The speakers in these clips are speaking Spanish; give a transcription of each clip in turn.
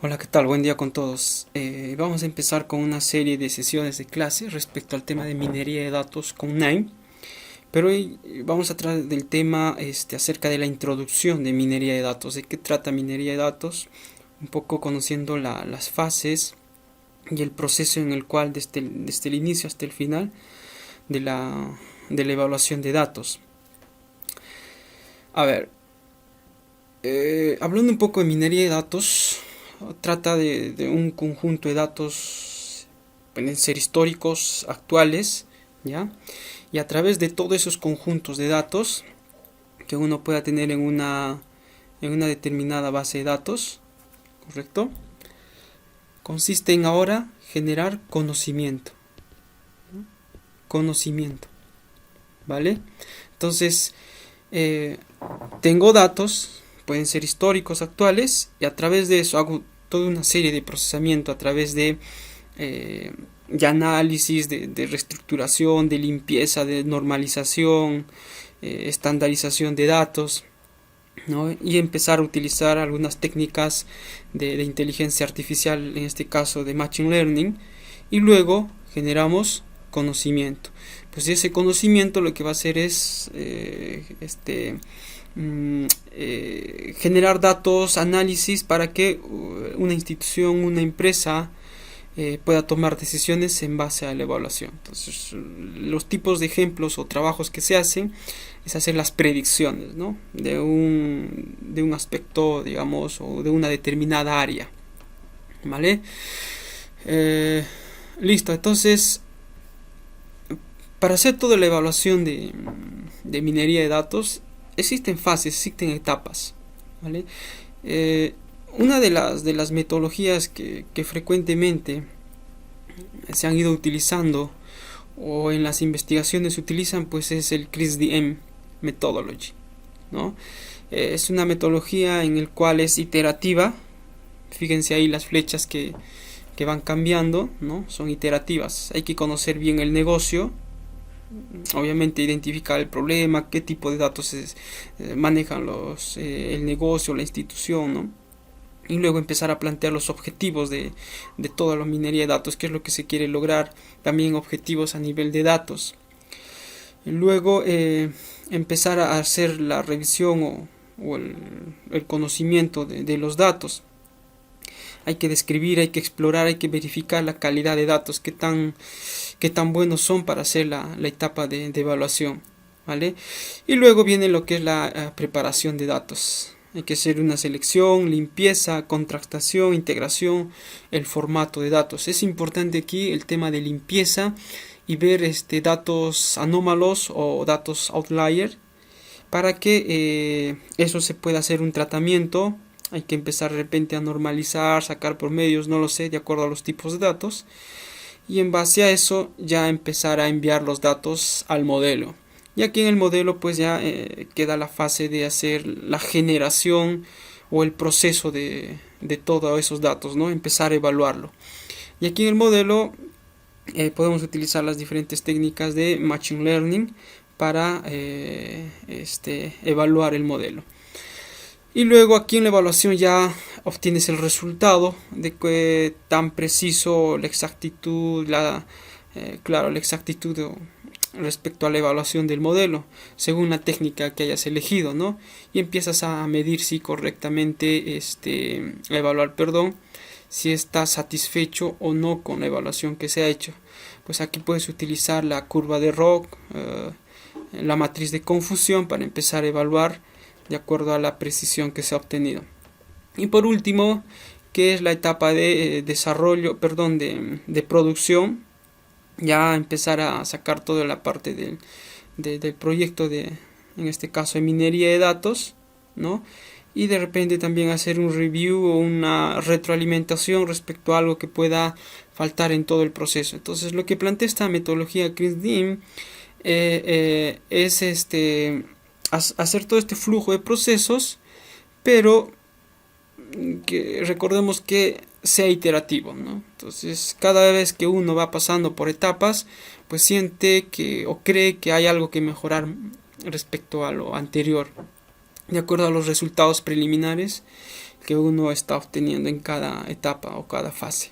Hola, ¿qué tal? Buen día con todos. Vamos a empezar con una serie de sesiones de clase respecto al tema de minería de datos con NIME, pero hoy vamos a tratar del tema acerca de la introducción de minería de datos, de qué trata minería de datos, un poco conociendo las fases y el proceso en el cual desde el inicio hasta el final de la evaluación de datos. A ver, hablando un poco de minería de datos, trata de un conjunto de datos, pueden ser históricos, actuales, ¿ya? Y a través de todos esos conjuntos de datos que uno pueda tener en una determinada base de datos, ¿correcto? Consiste en ahora generar conocimiento, conocimiento, ¿vale? Entonces, eh, tengo datos, pueden ser históricos, actuales, y a través de eso hago toda una serie de procesamiento a través eh, de análisis, de reestructuración, de limpieza, de normalización, estandarización de datos, ¿no? Y empezar a utilizar algunas técnicas de inteligencia artificial, en este caso de Machine Learning, y luego generamos conocimiento. Pues ese conocimiento lo que va a hacer es generar datos, análisis para que una institución, una empresa pueda tomar decisiones en base a la evaluación. Entonces, los tipos de ejemplos o trabajos que se hacen es hacer las predicciones, ¿no? de un aspecto, digamos, o de una determinada área. ¿Vale? Eh, Listo, entonces, para hacer toda la evaluación de minería de datos, existen fases, existen etapas. ¿Vale? Eh, una de las metodologías que frecuentemente se han ido utilizando o en las investigaciones se utilizan pues es el CRISP-DM methodology, ¿no? Es una metodología en el cual es iterativa. Fíjense ahí las flechas que van cambiando, ¿no? Son iterativas. Hay que conocer bien el negocio, obviamente identificar el problema, qué tipo de datos manejan el negocio, la institución, ¿no? Y luego empezar a plantear los objetivos de toda la minería de datos, qué es lo que se quiere lograr, también objetivos a nivel de datos. Y luego empezar a hacer la revisión o el conocimiento de los datos. Hay que describir, hay que explorar, hay que verificar la calidad de datos, qué tan buenos son para hacer la etapa de evaluación, ¿vale? Y luego viene lo que es la preparación de datos. Hay que hacer una selección, limpieza, contrastación, integración, el formato de datos. Es importante aquí el tema de limpieza y ver datos anómalos o datos outlier para que eso se pueda hacer un tratamiento. Hay que empezar de repente a normalizar, sacar promedios, no lo sé, de acuerdo a los tipos de datos. Y en base a eso ya empezar a enviar los datos al modelo. Y aquí en el modelo pues ya queda la fase de hacer la generación o el proceso de todos esos datos, ¿no? Empezar a evaluarlo. Y aquí en el modelo podemos utilizar las diferentes técnicas de Machine Learning para evaluar el modelo. Y luego aquí en la evaluación ya obtienes el resultado de qué tan preciso la exactitud, claro, la exactitud respecto a la evaluación del modelo, según la técnica que hayas elegido, ¿no? Y empiezas a medir si correctamente, a evaluar, perdón, si estás satisfecho o no con la evaluación que se ha hecho. Pues aquí puedes utilizar la curva de ROC, la matriz de confusión para empezar a evaluar de acuerdo a la precisión que se ha obtenido. Y por último, que es la etapa de desarrollo, perdón, de producción, ya empezar a sacar toda la parte del proyecto en este caso, de minería de datos, ¿no? Y de repente también hacer un review o una retroalimentación respecto a algo que pueda faltar en todo el proceso. Entonces, lo que plantea esta metodología CRISP-DM es hacer todo este flujo de procesos, pero que recordemos que sea iterativo, ¿no? Entonces, cada vez que uno va pasando por etapas, pues siente que o cree que hay algo que mejorar respecto a lo anterior. de acuerdo a los resultados preliminares que uno está obteniendo en cada etapa o cada fase.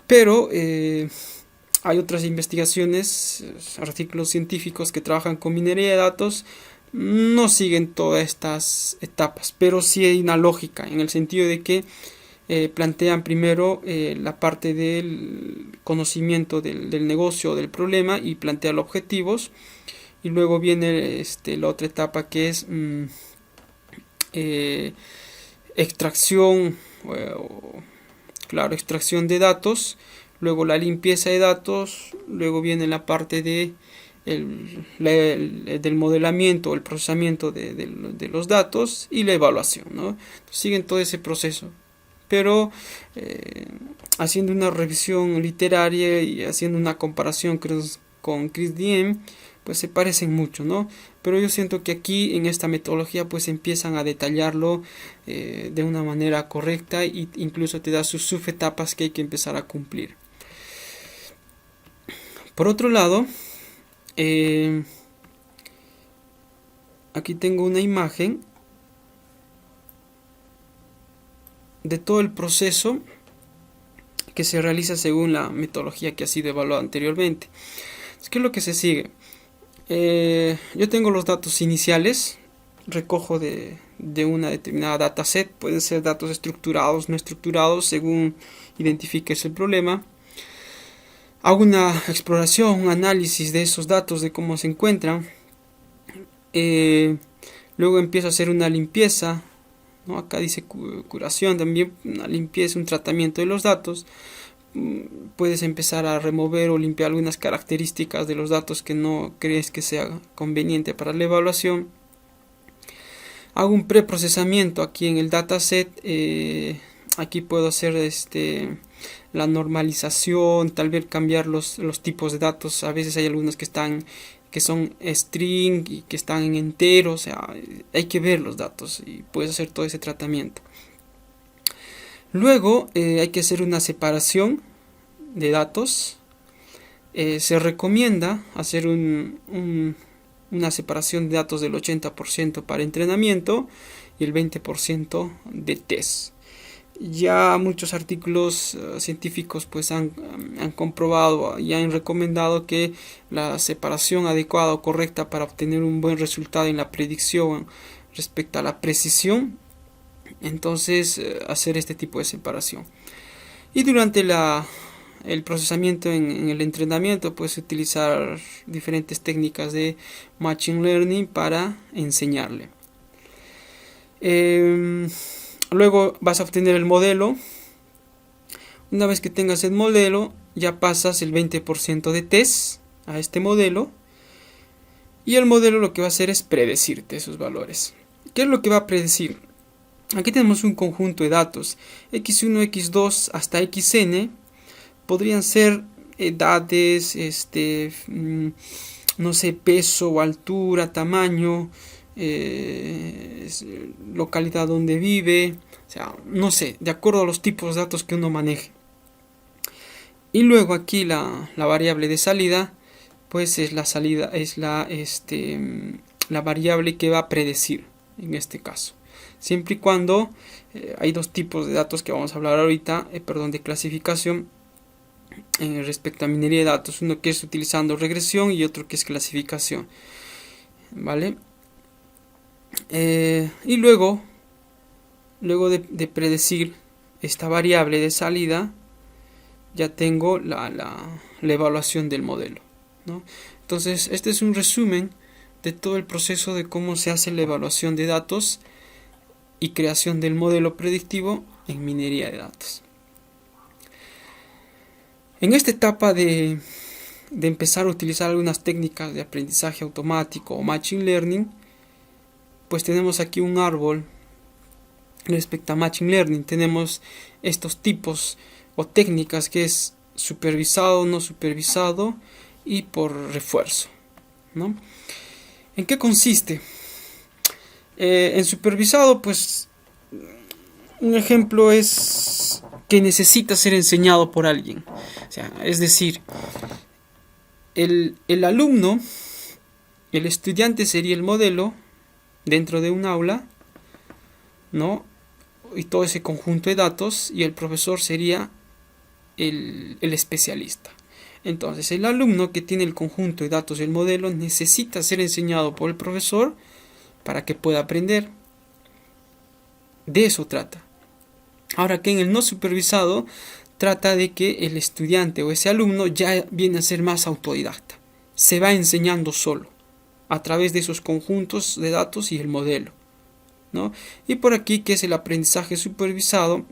Pero hay otras investigaciones, artículos científicos que trabajan con minería de datos, no siguen todas estas etapas, pero sí hay una lógica en el sentido de que plantean primero la parte del conocimiento del negocio o del problema y plantean objetivos, y luego viene la otra etapa que es extracción, extracción de datos, luego la limpieza de datos, luego viene la parte de del modelamiento, el procesamiento de los datos y la evaluación, ¿no? Entonces, siguen todo ese proceso, pero haciendo una revisión literaria y haciendo una comparación con Chris Diem, pues se parecen mucho, ¿no? Pero yo siento que aquí en esta metodología pues empiezan a detallarlo de una manera correcta e incluso te da sus subetapas que hay que empezar a cumplir. Por otro lado, aquí tengo una imagen de todo el proceso que se realiza según la metodología que ha sido evaluada anteriormente. ¿Qué es lo que se sigue? Yo tengo los datos iniciales, recojo de una determinada dataset, pueden ser datos estructurados, no estructurados, según identifiques el problema. Hago una exploración, un análisis de esos datos, de cómo se encuentran. Luego empiezo a hacer una limpieza, ¿no? Acá dice curación, también una limpieza, un tratamiento de los datos. Puedes empezar a remover o limpiar algunas características de los datos que no crees que sea conveniente para la evaluación. Hago un preprocesamiento aquí en el dataset. Aquí puedo hacer la normalización, tal vez cambiar los tipos de datos. A veces hay algunos que son string y que están en entero, o sea, hay que ver los datos y puedes hacer todo ese tratamiento. Luego hay que hacer una separación de datos. Se recomienda hacer una separación de datos del 80% para entrenamiento y el 20% de test. Ya muchos artículos científicos pues han comprobado y han recomendado que la separación adecuada o correcta para obtener un buen resultado en la predicción respecto a la precisión, entonces hacer este tipo de separación. Y durante el procesamiento en el entrenamiento puedes utilizar diferentes técnicas de Machine Learning para enseñarle. Luego vas a obtener el modelo. Una vez que tengas el modelo, ya pasas el 20% de test a este modelo. Y el modelo lo que va a hacer es predecirte esos valores. ¿Qué es lo que va a predecir? Aquí tenemos un conjunto de datos. X1, X2 hasta Xn. Podrían ser edades, no sé, peso, altura, tamaño, localidad donde vive, o sea, no sé, de acuerdo a los tipos de datos que uno maneje. Y luego aquí la variable de salida, pues es la salida, es la variable que va a predecir en este caso. Siempre y cuando hay dos tipos de datos que vamos a hablar ahorita, de clasificación respecto a minería de datos. Uno que es utilizando regresión y otro que es clasificación, ¿vale? Y luego de predecir esta variable de salida, ya tengo la evaluación del modelo, ¿no? Entonces este es un resumen de todo el proceso de cómo se hace la evaluación de datos y creación del modelo predictivo en minería de datos. En esta etapa de empezar a utilizar algunas técnicas de aprendizaje automático o Machine Learning, pues tenemos aquí un árbol. Respecto a Machine Learning tenemos estos tipos o técnicas que es supervisado, no supervisado y por refuerzo, ¿no? ¿En qué consiste? En supervisado, pues un ejemplo es que necesita ser enseñado por alguien. O sea, es decir, el alumno, el estudiante sería el modelo dentro de un aula, ¿no? Y todo ese conjunto de datos, y el profesor sería el especialista. Entonces, el alumno que tiene el conjunto de datos y el modelo necesita ser enseñado por el profesor para que pueda aprender. De eso trata. Ahora que en el no supervisado trata de que el estudiante o ese alumno ya viene a ser más autodidacta. Se va enseñando solo a través de esos conjuntos de datos y el modelo, ¿no? Y por aquí, que es el aprendizaje supervisado,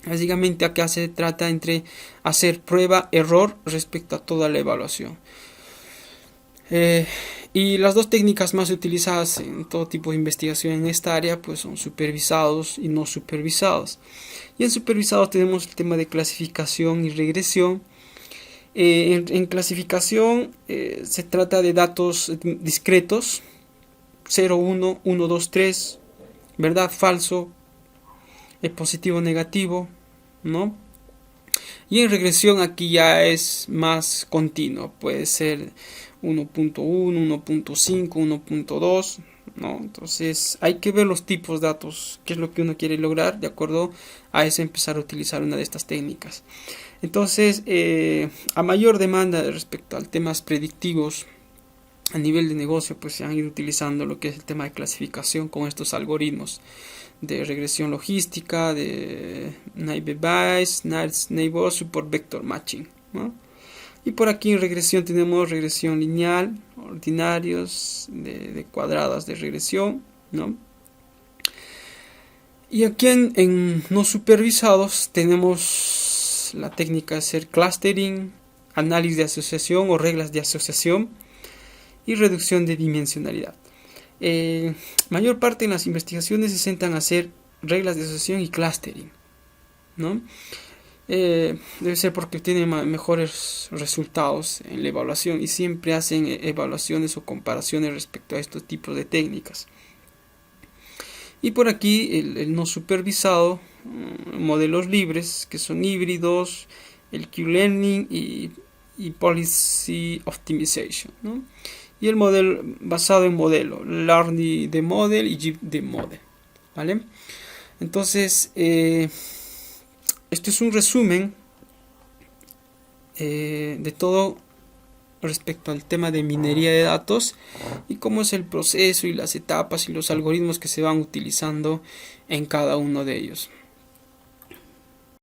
básicamente acá se trata entre hacer prueba-error respecto a toda la evaluación. Y las dos técnicas más utilizadas en todo tipo de investigación en esta área pues son supervisados y no supervisados. Y en supervisados tenemos el tema de clasificación y regresión. En clasificación se trata de datos discretos, 0, 1, 1, 2, 3, verdad, falso, positivo, negativo, ¿no? Y en regresión aquí ya es más continuo, puede ser 1.1, 1.5, 1.2, ¿no? Entonces hay que ver los tipos de datos, qué es lo que uno quiere lograr, de acuerdo a eso empezar a utilizar una de estas técnicas. Entonces, a mayor demanda respecto a temas predictivos a nivel de negocio, pues se han ido utilizando lo que es el tema de clasificación con estos algoritmos de regresión logística, de naive Bayes, neighbor support vector matching, ¿no? Y por aquí en regresión tenemos regresión lineal, ordinarios, de cuadradas de regresión, ¿no? Y aquí en no supervisados tenemos la técnica de hacer clustering, análisis de asociación o reglas de asociación y reducción de dimensionalidad. Mayor parte de las investigaciones se centran en hacer reglas de asociación y clustering, ¿no? Debe ser porque tienen mejores resultados en la evaluación y siempre hacen evaluaciones o comparaciones respecto a estos tipos de técnicas. Y por aquí el no supervisado, modelos libres que son híbridos, el Q-Learning y Policy Optimization, ¿no? Y el modelo basado en modelo, Learn the Model y Give the Model, ¿vale? Entonces, esto es un resumen de todo respecto al tema de minería de datos y cómo es el proceso y las etapas y los algoritmos que se van utilizando en cada uno de ellos.